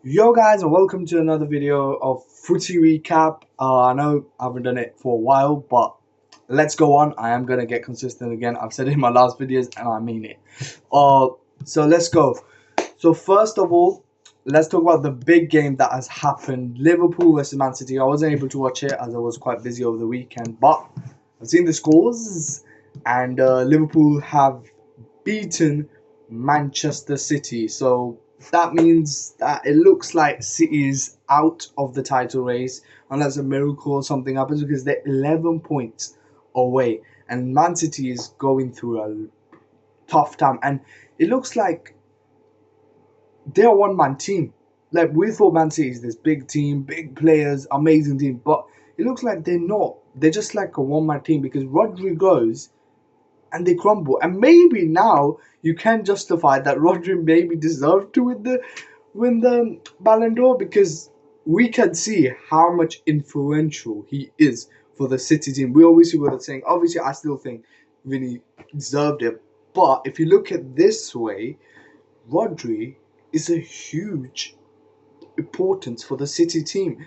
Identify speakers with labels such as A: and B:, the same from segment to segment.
A: Yo guys, and welcome to another video of Footy Recap. I know I haven't done it for a while, but let's go on. I am gonna get consistent again. I've said it in my last videos and I mean it. Uh so let's go. So first of all, let's talk about the big game that has happened. Liverpool versus Man City. I wasn't able to watch it as I was quite busy over the weekend, but I've seen the scores and Liverpool have beaten Manchester City. So that means that it looks like City is out of the title race unless a miracle or something happens, because they're 11 points away and Man City is going through a tough time, and it looks like they're a one-man team. Like, we thought Man City is this big team, big players, amazing team, but it looks like they're not. They're just like a one-man team because Rodri goes and they crumble. And maybe now you can justify that Rodri maybe deserved to win the Ballon d'Or, because we can see how much influential he is for the City team. We obviously were saying, obviously I still think Vinny deserved it, but if you look at this way, Rodri is a huge importance for the City team.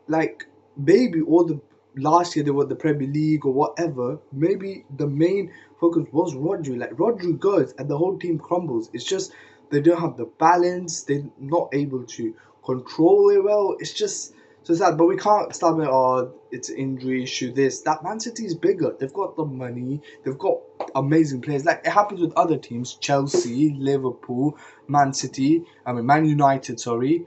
A: Like, maybe all the last year they were the Premier League or whatever, maybe the main focus was Rodri. Like, Rodri goes and the whole team crumbles. It's just they don't have the balance, they're not able to control it well. It's just so sad. But we can't stop it. Oh, it's an injury issue, this that. Man City is bigger. They've got the money, they've got amazing players. Like, it happens with other teams: Chelsea, Liverpool, Man United, sorry,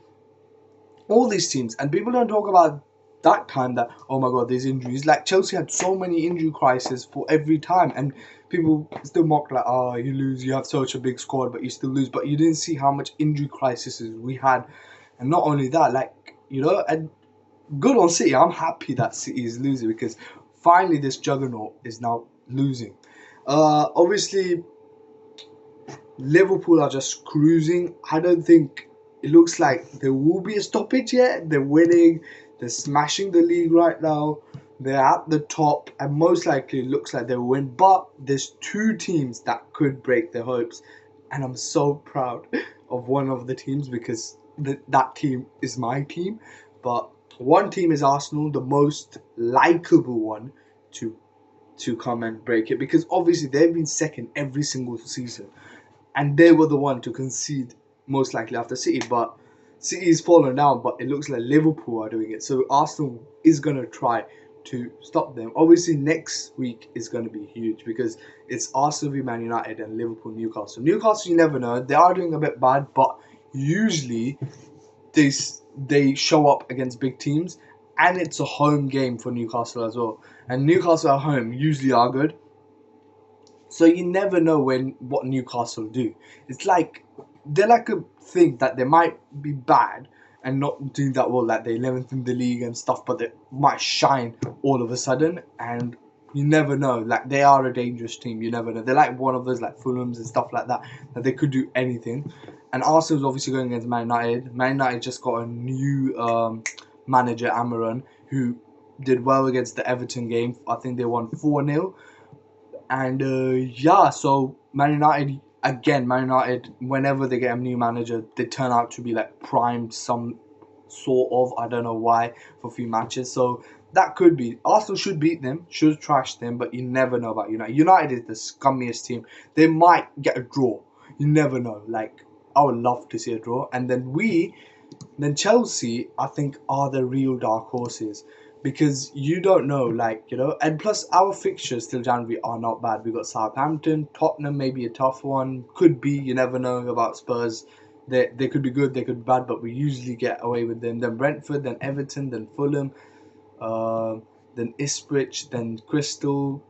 A: all these teams. And people don't talk about that time that, oh my god, there's injuries. Like, Chelsea had so many injury crises for every time, and people still mock, like, oh, you lose, you have such a big squad but you still lose. But you didn't see how much injury crises we had. And not only that, like, and good on City. I'm happy that City is losing, because finally this juggernaut is now losing. Obviously Liverpool are just cruising. I don't think it looks like there will be a stoppage yet. They're winning. They're smashing the league right now. They're at the top, and most likely it looks like they'll win. But there's two teams that could break their hopes, and I'm so proud of one of the teams, because that team is my team. But one team is Arsenal, the most likable one to come and break it, because obviously they've been second every single season and they were the one to concede most likely after City. But City's fallen down, but it looks like Liverpool are doing it. So Arsenal is going to try to stop them. Obviously, next week is going to be huge, because it's Arsenal v Man United and Liverpool Newcastle. Newcastle, you never know. They are doing a bit bad, but usually they they show up against big teams, and it's a home game for Newcastle as well. And Newcastle at home usually are good. So you never know what Newcastle do. It's like they're like a thing that they might be bad and not doing that well, like they're 11th in the league and stuff, but they might shine all of a sudden, and you never know. Like, they are a dangerous team. You never know. They're like one of those, like Fulham's and stuff like that, that they could do anything. And Arsenal's obviously going against Man United. Man United just got a new manager, Amaran, who did well against the Everton game. I think they won 4-0. And yeah, so Man United, again, Man United, whenever they get a new manager, they turn out to be like primed some sort of, I don't know why, for a few matches. So that could be. Arsenal should beat them, should trash them, but you never know about United. United is the scummiest team. They might get a draw. You never know. Like, I would love to see a draw. And then Chelsea, I think, are the real dark horses, because you don't know, like, and plus our fixtures till January are not bad. We got Southampton, Tottenham, maybe a tough one, could be. You never know about Spurs. They could be good, they could be bad, but we usually get away with them. Then Brentford, then Everton, then Fulham, uh, then Ipswich, then Crystal,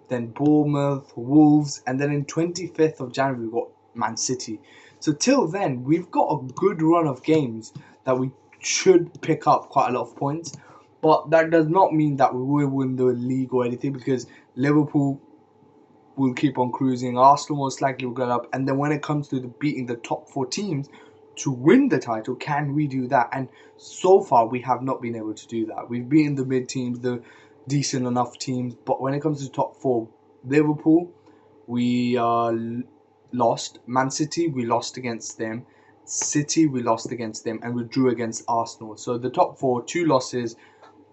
A: then Bournemouth, Wolves, and then in 25th of January we've got Man City. So till then, we've got a good run of games that we should pick up quite a lot of points. But that does not mean that we will win the league or anything, because Liverpool will keep on cruising. Arsenal most likely will go up. And then when it comes to beating the top four teams to win the title, can we do that? And so far, we have not been able to do that. We've beaten the mid teams, the decent enough teams. But when it comes to top four, Liverpool, we lost. Man City, we lost against them. City, we lost against them, and we drew against Arsenal. So the top four, 2 losses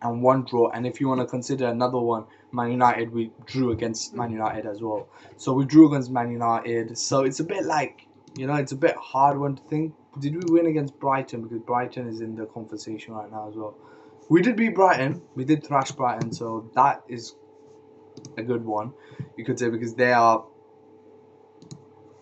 A: and 1 draw. And if you want to consider another one, Man United, we drew against Man United as well. So we drew against Man United. So it's a bit like, it's a bit hard one to think. Did we win against Brighton? Because Brighton is in the conversation right now as well. We did beat Brighton. We did thrash Brighton. So that is a good one, you could say, because they are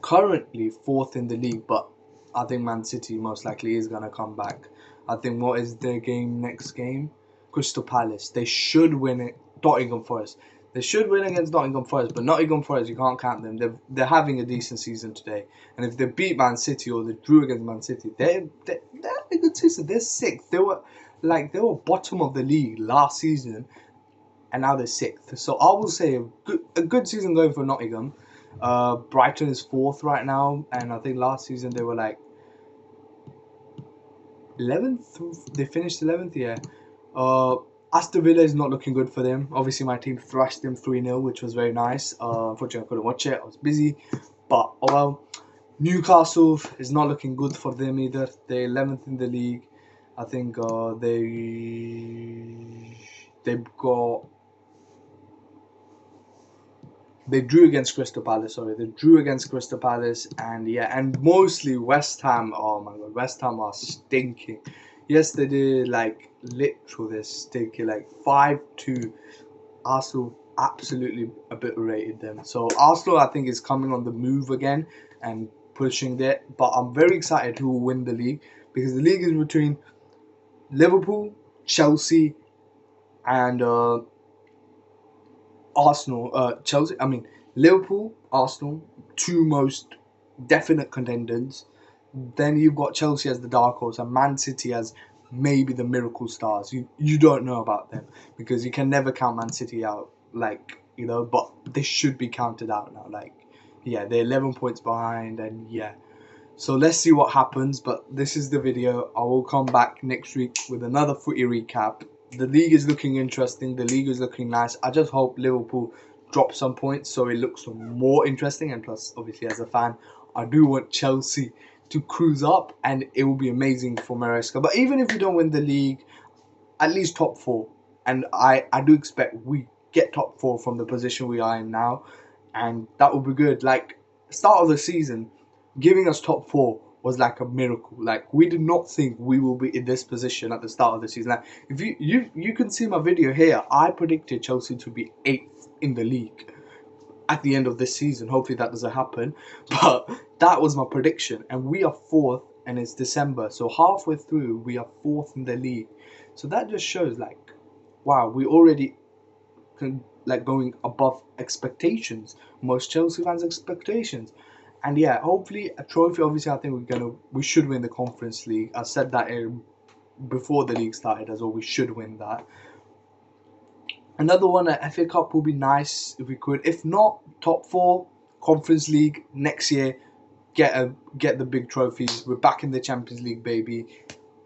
A: currently 4th in the league. But I think Man City most likely is going to come back. I think, what is their next game? Crystal Palace. They should win it. Nottingham Forest. They should win against Nottingham Forest, but Nottingham Forest, you can't count them. They're having a decent season today, and if they beat Man City or they drew against Man City, they're having a good season. They're 6th. They were bottom of the league last season, and now they're 6th. So I will say a good season going for Nottingham. Brighton is 4th right now, and I think last season they were like 11th. They finished 11th, yeah. Aston Villa is not looking good for them. Obviously, my team thrashed them 3-0, which was very nice. Unfortunately, I couldn't watch it. I was busy. But, oh well. Newcastle is not looking good for them either. They're 11th in the league. I think they drew against Crystal Palace. They drew against Crystal Palace, and mostly West Ham. Oh my God, West Ham are stinking. Yes, they did they're stinking 5-2. Arsenal absolutely obliterated them. So Arsenal, I think, is coming on the move again and pushing there. But I'm very excited who will win the league, because the league is between Liverpool, Chelsea, and Arsenal. Liverpool, Arsenal, 2 most definite contenders. Then you've got Chelsea as the dark horse and Man City as maybe the miracle stars. You don't know about them, because you can never count Man City out, but they should be counted out now. They're 11 points behind, and so let's see what happens. But this is the video. I will come back next week with another footy recap. The league is looking interesting. The league is looking nice. I just hope Liverpool drop some points so it looks more interesting. And plus, obviously, as a fan, I do want Chelsea to cruise up, and it will be amazing for Maresca. But even if we don't win the league, at least top 4. And I do expect we get top 4 from the position we are in now. And that would be good. Start of the season, giving us top 4 was like a miracle. We did not think we will be in this position at the start of the season. If you can see my video here, I predicted Chelsea to be 8th in the league at the end of this season. Hopefully that doesn't happen, but that was my prediction, and we are 4th, and it's December, so halfway through we are 4th in the league. So that just shows wow, we already going above expectations, most Chelsea fans' expectations. And hopefully a trophy. Obviously, I think we should win the Conference League. I said that before the league started as well. We should win that. Another one, an FA Cup, will be nice if we could. If not, top 4, Conference League next year. Get the big trophies. We're back in the Champions League, baby.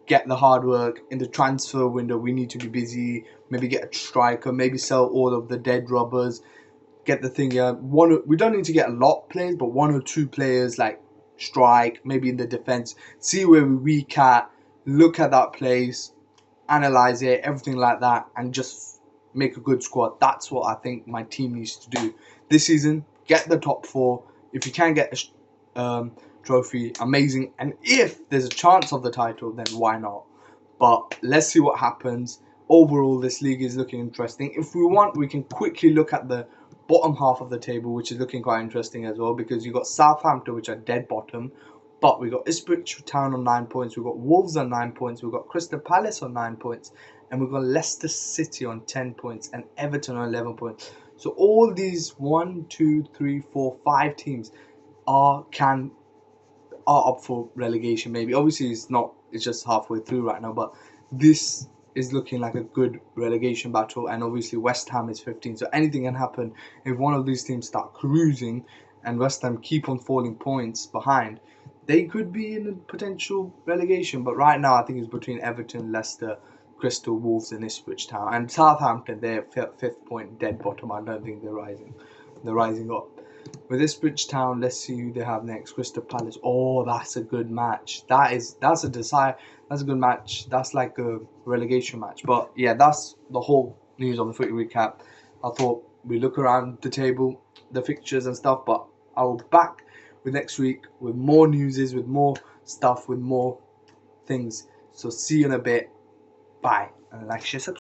A: Get the hard work. In the transfer window, we need to be busy. Maybe get a striker. Maybe sell all of the dead rubbers. Get the thing. We don't need to get a lot of players, but 1 or 2 players strike. Maybe in the defense. See where we weak at. Look at that place. Analyze it. Everything like that, and just make a good squad. That's what I think my team needs to do this season. Get the top 4. If you can get a trophy, amazing. And if there's a chance of the title, then why not? But let's see what happens. Overall, this league is looking interesting. If we want, we can quickly look at the bottom half of the table, which is looking quite interesting as well, because you've got Southampton, which are dead bottom, but we got Ipswich Town on 9 points, we've got Wolves on 9 points, we've got Crystal Palace on 9 points, and we've got Leicester City on 10 points, and Everton on 11 points. So all these 1, 2, 3, 4, 5 teams are up for relegation. Maybe, obviously it's just halfway through right now, but this is looking like a good relegation battle. And obviously West Ham is 15, so anything can happen. If one of these teams start cruising and West Ham keep on falling points behind, they could be in a potential relegation. But right now I think it's between Everton, Leicester, Crystal, Wolves and Ipswich Town. And Southampton, they're 5th point, dead bottom. I don't think they're rising up. with Ipswich Town, let's see who they have next. Crystal Palace. Oh, that's a good match. That's a good match. That's like a relegation match. But yeah, that's the whole news on the Footy Recap. I thought we look around the table, the fixtures and stuff, but I will be back with next week with more newses, with more stuff, with more things. So see you in a bit. Bye. And like, share, subscribe.